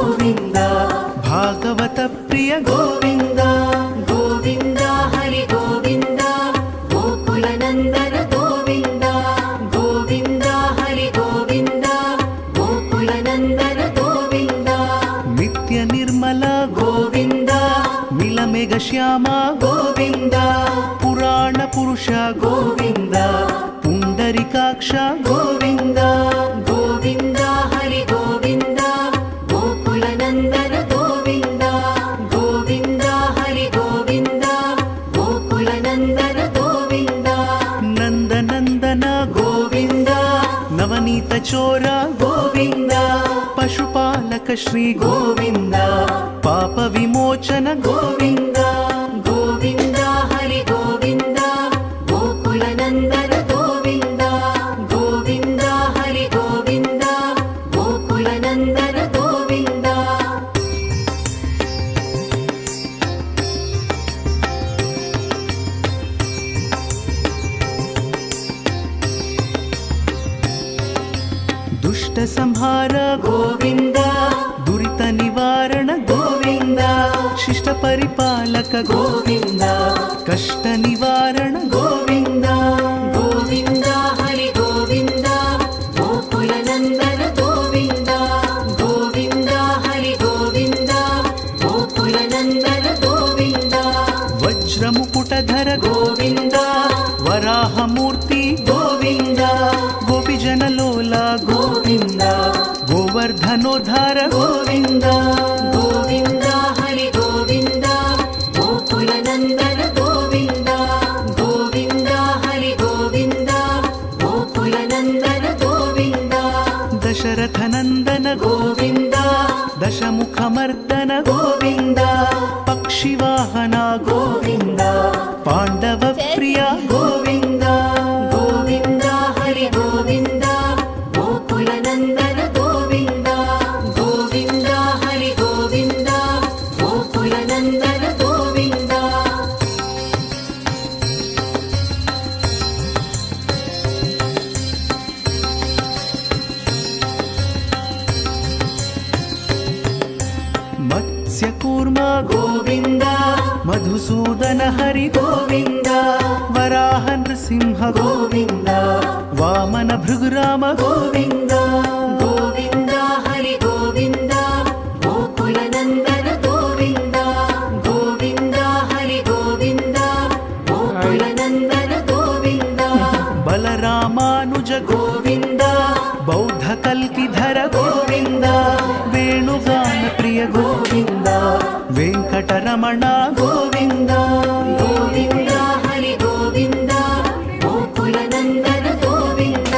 ಗೋವಿಂದ ಭಾಗವತ ಪ್ರಿಯ ಗೋವಿಂದ ಗೋವಿಂದ ಹರಿ ಗೋವಿಂದ ಗೋಕುಲ ನಂದನ ಗೋವಿಂದ ಗೋವಿಂದ ಹರಿ ಗೋವಿಂದ ಗೋಕುಲ ನಂದನ ಗೋವಿಂದ ನಿತ್ಯ ನಿರ್ಮಲ ಗೋವಿಂದ ನೀಲಮೇಘ ಶ್ಯಾಮ ಗೋವಿಂದ ಪುರಾಣ ಪುರುಷ ಗೋವಿಂದ ಪುಂಡರಿಕಾಕ್ಷ ಗೋವಿಂದ ಗೋವಿಂದ ಹರಿ ಗೋವಿಂದ ಗೋಕುಲ ನಂದನ ಗೋವಿಂದ ಗೋವಿಂದ ಹರಿ ಗೋವಿಂದ ಗೋಕುಲ ನಂದನ ಗೋವಿಂದ ನಂದನಂದನ ಗೋವಿಂದ ನವನೀತ ಚೋರ ಗೋವಿಂದ ಪಶುಪಾಲಕ ಶ್ರೀ ಗೋವಿಂದ ಪಾಪ ವಿಮೋಚನ ಗೋವಿಂದ ಗೋವಿಂದ ಹರಿ ಗೋವಿಂದ ಗೋಕುಲ ನಂದನ ಗೋವಿಂದ ಗೋವಿಂದ ಹರಿ ಗೋವಿಂದ ಗೋಕುಲ ನಂದನ ಗೋವಿಂದ ದುಷ್ಟ ಸಂಹಾರ ಗೋವಿಂದ ದುರಿತ ನಿವಾರಣ ಗೋವಿಂದ ಶಿಷ್ಟ ಪರಿಪಾಲಕ ಗೋವಿಂದ ಕಷ್ಟ ನಿವಾರಣ ಗೋವಿಂದ ಗೋವಿಂದ ಹರಿ ಗೋವಿಂದ ಗೋಕುಲ ನಂದನ ಗೋವಿಂದ ಗೋವಿಂದ ಹರಿ ಗೋವಿಂದ ಗೋಕುಲ ನಂದನ ಗೋವಿಂದ ವಜ್ರ ಮುಕುಟಧರ ಗೋವಿಂದ ವರಾಹ ಮೂರ್ತಿ ಗೋವಿಂದ ಗೋಪಿಜನ ಲೋಲ ಗೋವಿಂದ ಗೋವರ್ಧನೋದ್ಧಾರ ಗೋವಿಂದ ಗೋವಿಂದ ಹರಿ ಗೋವಿಂದ ಗೋಕುಲ ನಂದನ ಗೋವಿಂದ ಗೋವಿಂದ ಹರಿ ಗೋವಿಂದ ಗೋಕುಲ ನಂದನ ಗೋವಿಂದ ದಶರಥ ನಂದನ ಗೋವಿಂದ ದಶಮುಖ ಮರ್ದನ ಗೋವಿಂದ ಪಕ್ಷಿವಾಹನ ಗೋವಿಂದ ಪಾಂಡವ ಪ್ರಿಯ ಗೋವಿಂದ ಗೋವಿಂದ ಹರಿ ಗೋವಿಂದ ಗೋಕುಲ ನಂದನ ಗೋವಿಂದ ಗೋವಿಂದ ಹರಿ ಗೋವಿಂದ ಗೋಕುಲ ನಂದನ ಗೋವಿಂದ ಮತ್ಸ್ಯಕೂರ್ಮ ಗೋವಿಂದ ಮಧುಸೂದನ ಹರಿ ಗೋವಿಂದ ವರಾಹ ನೃಸಿಂಹ ಗೋವಿಂದ ವಾಮನ ಭೃಗುರಾಮ ಗೋವಿಂದ ಗೋವಿಂದ ಹರಿ ಗೋವಿಂದ ಗೋಕುಲ ನಂದನ ಗೋವಿಂದ ಗೋವಿಂದ ಹರಿ ಗೋವಿಂದ ಗೋಕುಲ ನಂದನ ಗೋವಿಂದ ಬಲರಾಮಾನುಜ ಗೋವಿಂದ ಬೌದ್ಧ ಕಲ್ಕಿಧರ ಗೋವಿಂದ ವೇಣುಗಾನ ಪ್ರಿಯ ಗೋವಿಂದ ವೆಂಕಟರಮಣ ಗೋವಿಂದ ಗೋವಿಂದ ಹರಿ ಗೋವಿಂದ ಗೋಕುಲ ನಂದನ ಗೋವಿಂದ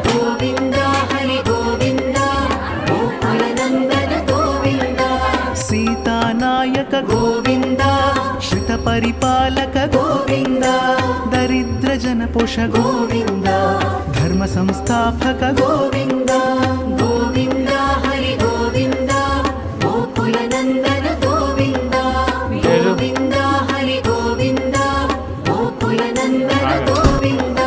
ಗೋವಿಂದ ಹರಿ ಗೋವಿಂದ ಗೋಕುಲ ನಂದನ ಗೋವಿಂದ ಸೀತಾನಾಯಕ ಗೋವಿಂದ ಶ್ರಿತ ಪರಿಪಾಲಕ ಗೋವಿಂದ ದರಿದ್ರ ಜನಪೋಷ ಗೋವಿಂದ ಧರ್ಮ ಸಂಸ್ಥಾಪಕ ಗೋವಿಂದ ಗೋವಿಂದ ಹರಿ ಗೋವಿಂದ ಗೋಕುಲ ನಂದನ ಗೋವಿಂದ ಗೋವಿಂದ ಹರಿ ಗೋವಿಂದ ಗೋಕುಲ ನಂದನ ಗೋವಿಂದ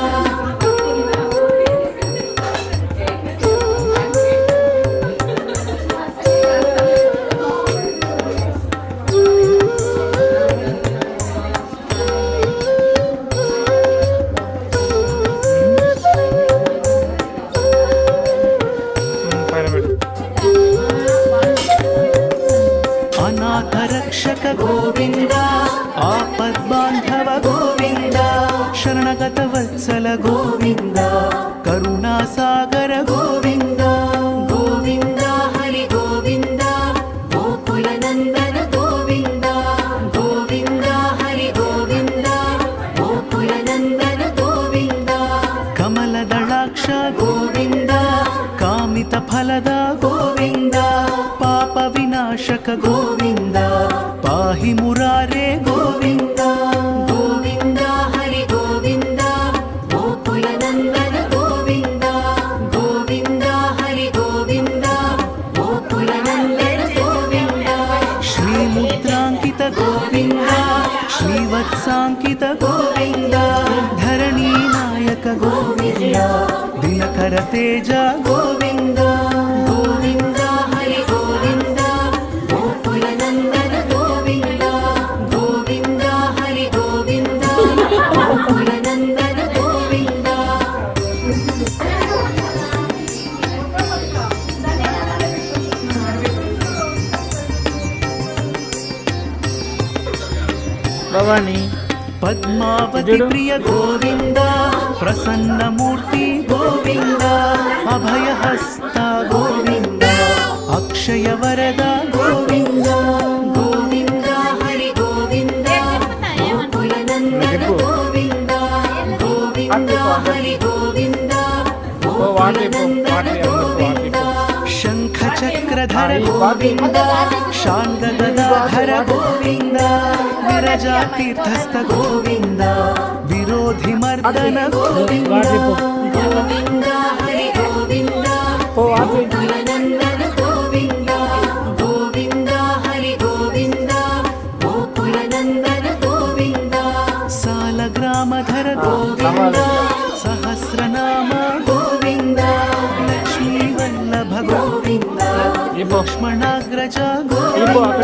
ಅನಾಥ ರಕ್ಷಕ ಗೋವಿಂದ ಆಪದ್ಬಾಂಧವ ಗೋವಿಂದ ಶರಣಗತ ವತ್ಸಲ ಗೋವಿಂದ ಕರುಣಾಸಾಗರ ಗೋವಿಂದ ಗೋವಿಂದ ಹರಿ ಗೋವಿಂದ ಗೋಕುಲ ನಂದನ ಗೋವಿಂದ ಗೋವಿಂದ ಹರಿ ಗೋವಿಂದ ಗೋಕುಲ ನಂದನ ಗೋವಿಂದ ಕಮಲದಳಾಕ್ಷ ಗೋವಿಂದ ಕಾಮಿತ ಫಲದ ಗೋವಿಂದ ಪಾಪ ವಿನಾಶಕ ಗೋವಿಂದ ಪಾಹಿ ಮುರಾರೇ ಗೋವಿಂದ ಗೋವಿಂದ ಹರಿ ಗೋವಿಂದ ಗೋಕುಲ ನಂದನ ಗೋವಿಂದ ಗೋವಿಂದ ಹರಿ ಗೋವಿಂದ ಗೋಕುಲ ನಂದನ ಗೋವಿಂದ ಶ್ರೀ ಮುದ್ರಾಂಕಿತ ಗೋವಿಂದ ಶ್ರೀವತ್ಸಾಂಕಿತ ಗೋವಿಂದ ಧರಣಿ ನಾಯಕ ಗೋವಿಂದ ದಿನಕರ ತೇಜ ಗೋವಿಂದ ಗೋವಿಂದ ಹರಿ ಗೋವಿಂದ భవాని పద్మావతి ప్రియ గోవింద ప్రసన్న మూర్తి గోవింద అభయహస్త గోవింద అక్షయ వరద గోవింద గోవింద హరి గోవింద గోకులనందన గోవింద గోవింద హరి గోవింద గోకులనందన శంఖ చక్రధర గోవింద శాంగ గదాధర గోవింద విరజా తీర్థస్థ గోవింద విరోధి మర్దన గోవింద గోవింద హరి గోవింద గోకులనందన గోవింద గోవింద హరి గోవింద గోకులనందన గోవింద సాలగ్రామధర గోవింద సహస్రనామ గోవింద లక్ష్మీ వల్లభ గోవింద లక్ష్మణాగ్రజ గోవింద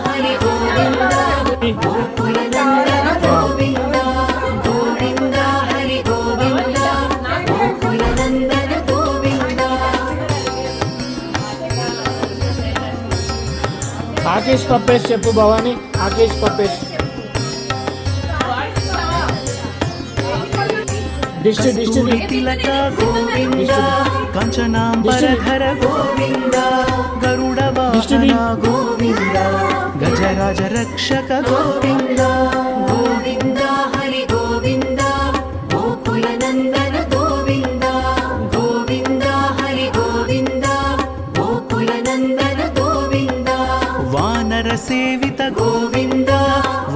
హరి గోవింద గోకులనందన గోవింద గోవింద హరి గోవింద గోకులనందన గోవింద ఆకేష్ పప్పేష్ చెప్పు భవాని ఆకేష్ పప్పేష్ కస్తూరి తిలక గోవింద కంచనాంబరధర గోవింద గరుడ వాహన గోవింద గజరాజ రక్షక గోవింద గోవింద హరి గోవింద గోకులనందన గోవింద గోవింద హరి గోవింద గోకులనందన గోవింద వానర సేవిత గోవింద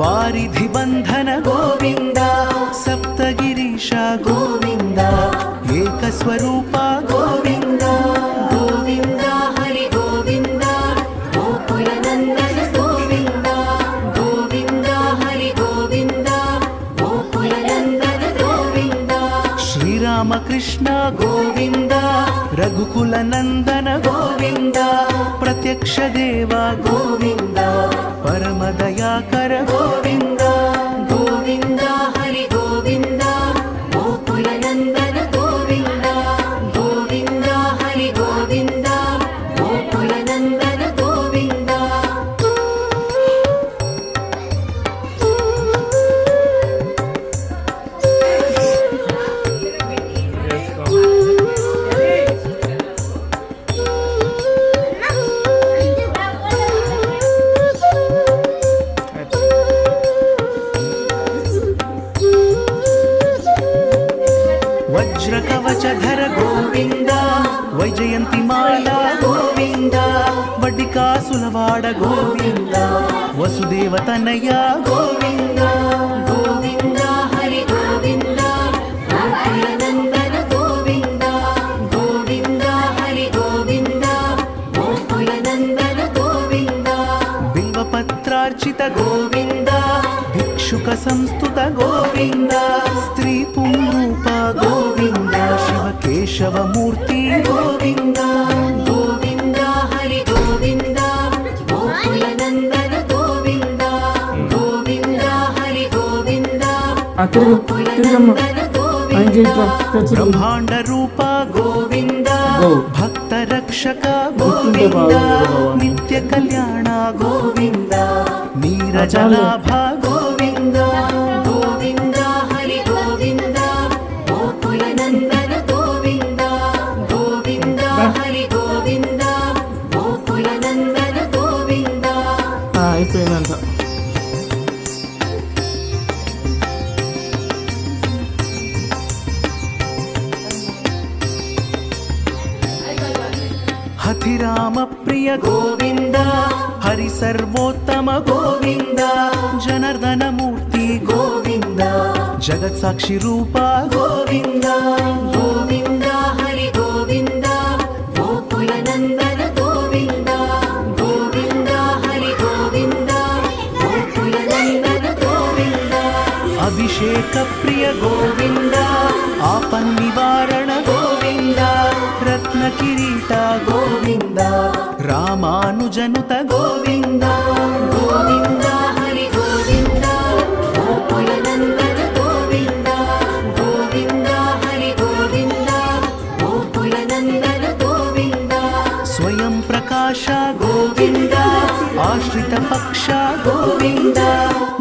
వారిధి బంధన గోవింద సప్తగిరీశ గోవింద ఏకస్వరూప గోవింద గోవింద హరి గోవింద గోకులనందన గోవింద గోవింద హరి గోవింద గోకులనందన గోవింద శ్రీరామకృష్ణ గోవింద రఘుకుల నందన గోవింద ప్రత్యక్ష దేవ గోవింద పరమదయాకర గోవింద గోవింద హరి గోవింద గోకులనందన గోవింద గోవింద హరి గోవింద గోకులనందన గోవింద వజ్రకవచధర గోవింద వైజయంతి మాల గోవింద వడ్డికాసులవాడ గోవింద వసుదేవ తనయ గోవింద గోవింద హరి గోవింద గోకులనందన గోవింద గోవింద హరి గోవింద గోకులనందన గోవింద బిల్వపత్రార్చిత గోవింద భిక్షుక సంస్తుత గోవింద స్త్రీ పుంరూప గోవింద శివ కేశవ మూర్తి గోవింద గోవింద హరి గోవింద గోకులనందన గోవింద గోవింద హరి గోవింద గోకులనందన గోవింద బ్రహ్మాండ రూప గోవింద భక్త రక్షక గోవింద నిత్య కళ్యాణ గోవింద నీరజలాభ గోవింద గోవింద హరి గోవింద గోకులనందన గోవింద గోవింద హరి గోవింద గోకులనందన గోవింద అయిపోయిందంట హతిరామ ప్రియ గోవింద హరి సర్వోత్తమ గోవింద జనార్దన మూర్తి గోవింద జగత్ సాక్షి రూప గోవింద గోవింద హరి గోవింద గోకులనందన గోవింద గోవింద హరి గోవింద గోకులనందన గోవింద అభిషేక ప్రియ గోవింద ఆపన్నివారణ గోవింద రత్న కిరీట గోవింద రామానుజనుత గోవింద గోవింద హరి గోవింద గోకులనందన గోవింద గోవింద హరి గోవింద గోకులనందన గోవింద స్వయం ప్రకాశ గోవింద ಆಶ್ರಿತ ಪಕ್ಷ ಗೋವಿಂದ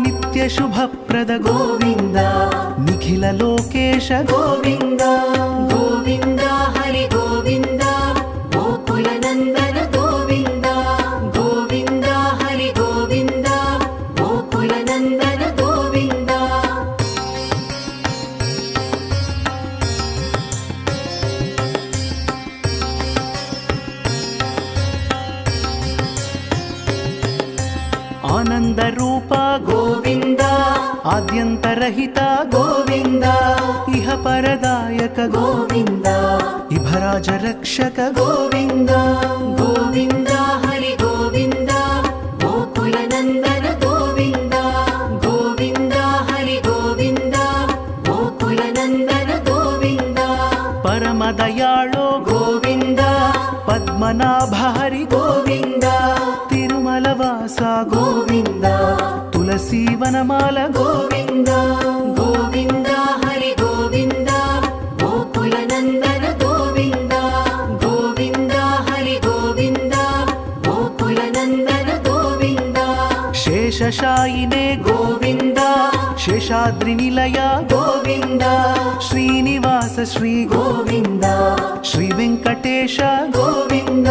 ನಿತ್ಯ ಶುಭಪ್ರದ ಗೋವಿಂದ ನಿಖಿಲ ಲೋಕೇಶ ಗೋವಿಂದ ಗೋವಿಂದ ಹರಿ ಗೋವಿಂದ ಗೋಕುಲ ನಂದನ ಗೋವಿಂದ ಗೋವಿಂದ ಹರಿ ಗೋವಿಂದ ಗೋಕುಲ ನಂದನ ಗೋವಿಂದ ಆನಂದ ರೂಪ ಗೋವಿಂದ ಆದ್ಯಂತರಹಿತ ಗೋವಿಂದ ಇಹ ಪರದಾಯಕ ಗೋವಿಂದ ಇಭರಾಜ ರಕ್ಷಕ ಗೋವಿಂದ ಗೋವಿಂದ ಹರಿ ಗೋವಿಂದ ಗೋಕುಲ ನಂದನ ಗೋವಿಂದ ಗೋವಿಂದ ಹರಿ ಗೋವಿಂದ ಗೋಕುಲ ನಂದನ ಗೋವಿಂದ ಪರಮ ದಯಾಳೋ ಗೋವಿಂದ ಪದ್ಮನಾಭ ಹರಿ ಗೋವಿಂದ ತಿರುಮಲ ವಾಸ ಗೋವಿಂದ ತುಳಸಿ ವನಮಾಲ ಗೋವಿಂದ ಗೋವಿಂದ ಹರಿ ಗೋವಿಂದ ಗೋಕುಲ ನಂದನ ಗೋವಿಂದ ಗೋವಿಂದ ಹರಿ ಗೋವಿಂದ ಗೋಕುಲ ನಂದನ ಗೋವಿಂದ ಶೇಷಶಾಯಿನೇ ಗೋವಿಂದ ಶೇಷಾದ್ರಿ ನಿಲಯ ಗೋವಿಂದ ಶ್ರೀನಿವಾಸ ಶ್ರೀ ಗೋವಿಂದ ಶ್ರೀ ವೆಂಕಟೇಶ ಗೋವಿಂದ